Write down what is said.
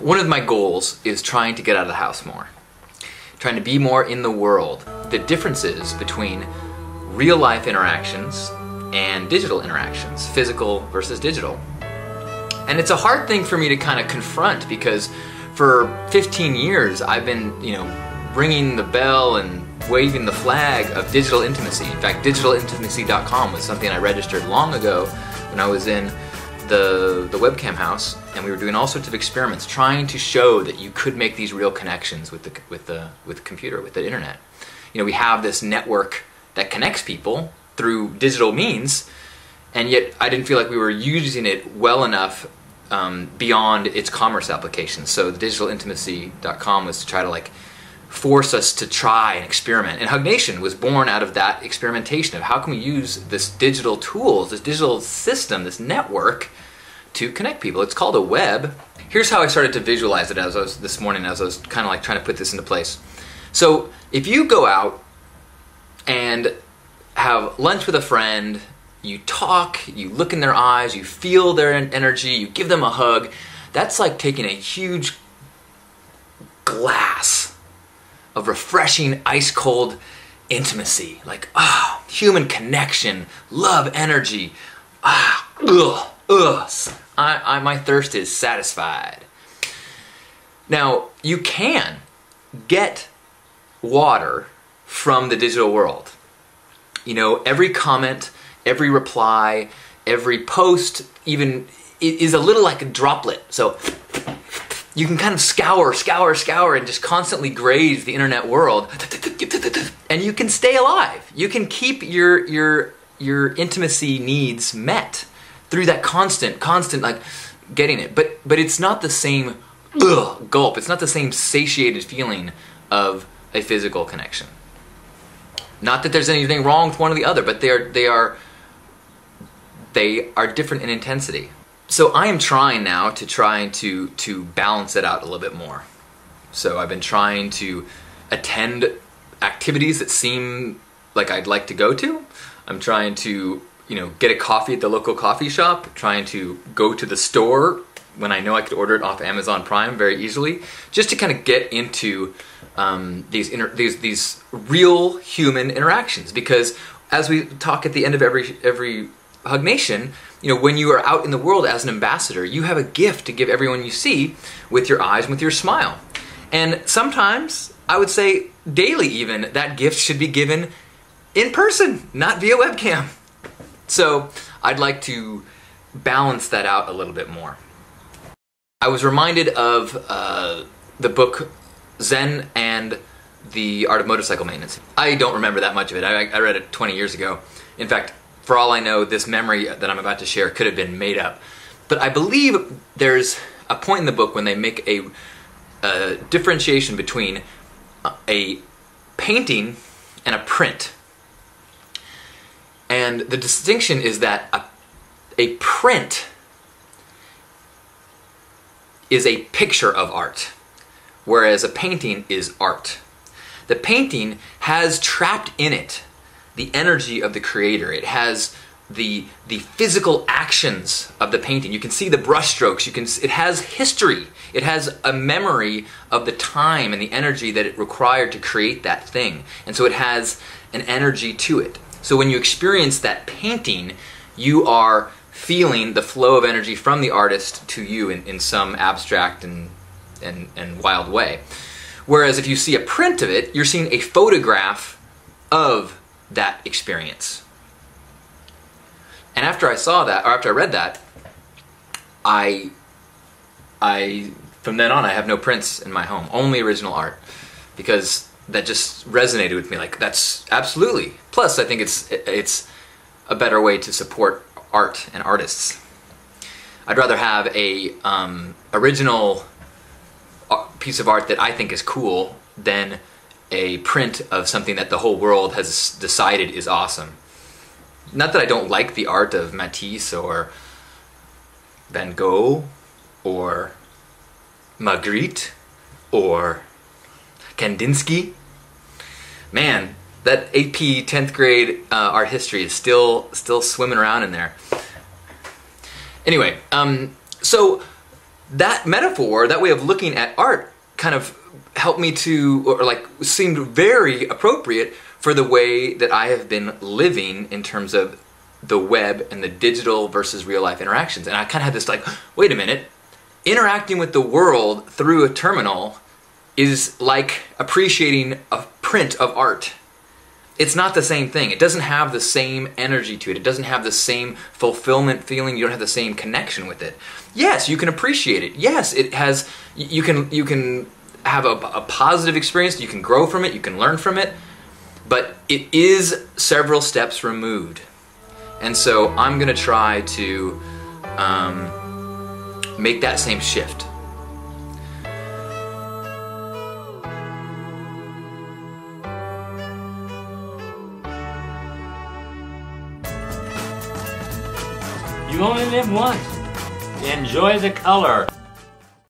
One of my goals is trying to get out of the house more, trying to be more in the world. The differences between real life interactions and digital interactions, physical versus digital. And it's a hard thing for me to kind of confront because for 15 years I've been, ringing the bell and waving the flag of digital intimacy. In fact, digitalintimacy.com was something I registered long ago when I was in the webcam house, and we were doing all sorts of experiments trying to show that you could make these real connections with the computer, with the internet. We have this network that connects people through digital means, and yet I didn't feel like we were using it well enough beyond its commerce applications. So the digitalintimacy.com was to try to force us to try and experiment. And Hug Nation was born out of that experimentation of how can we use this digital tools, this digital system, this network to connect people. It's called a web. Here's how I started to visualize it this morning as I was kind of trying to put this into place. So if you go out and have lunch with a friend, you talk, you look in their eyes, you feel their energy, you give them a hug, that's like taking a huge glass of refreshing, ice-cold intimacy. Human connection, love, energy. My thirst is satisfied. Now, you can get water from the digital world. Every comment, every reply, every post even is a little like a droplet. So you can kind of scour and just constantly graze the internet world, and you can stay alive. You can keep your intimacy needs met through that constant getting it. But it's not the same gulp. It's not the same satiated feeling of a physical connection. Not that there's anything wrong with one or the other, but they are different in intensity. So I am trying now to balance it out a little bit more. So I've been trying to attend activities that seem like I'd like to go to. I'm trying to, get a coffee at the local coffee shop, trying to go to the store when I know I could order it off Amazon Prime very easily, just to kind of get into these real human interactions. Because as we talk at the end of every Hug Nation, when you are out in the world as an ambassador, you have a gift to give everyone you see with your eyes and with your smile. And sometimes, I would say daily even, that gift should be given in person, not via webcam. So I'd like to balance that out a little bit more. I was reminded of the book Zen and the Art of Motorcycle Maintenance. I don't remember that much of it. I read it 20 years ago. In fact, for all I know, this memory that I'm about to share could have been made up. But I believe there's a point in the book when they make a differentiation between a painting and a print. And the distinction is that a print is a picture of art, whereas a painting is art. The painting has trapped in it the energy of the creator. It has the physical actions of the painting. You can see the brushstrokes. It has history. It has a memory of the time and the energy that it required to create that thing. And so it has an energy to it. So when you experience that painting, you are feeling the flow of energy from the artist to you in some abstract and wild way. Whereas if you see a print of it, you're seeing a photograph of that experience. And after I saw that, or after I read that, I from then on I have no prints in my home, only original art, because that just resonated with me. That's absolutely. Plus, I think it's a better way to support art and artists. I'd rather have a original piece of art that I think is cool than a print of something that the whole world has decided is awesome. Not that I don't like the art of Matisse or Van Gogh or Magritte or Kandinsky. Man, that AP 10th grade art history is still swimming around in there. Anyway, so that metaphor, that way of looking at art, kind of helped me to, or like seemed very appropriate for the way that I have been living in terms of the web and the digital versus real life interactions. And I kind of had this like, wait a minute, interacting with the world through a terminal is like appreciating a print of art. It's not the same thing. It doesn't have the same energy to it. It doesn't have the same fulfillment feeling. You don't have the same connection with it. Yes, you can appreciate it. Yes, it has, you can have a positive experience. You can grow from it. You can learn from it. But it is several steps removed. And so I'm going to try to make that same shift. You only live once. Enjoy the color.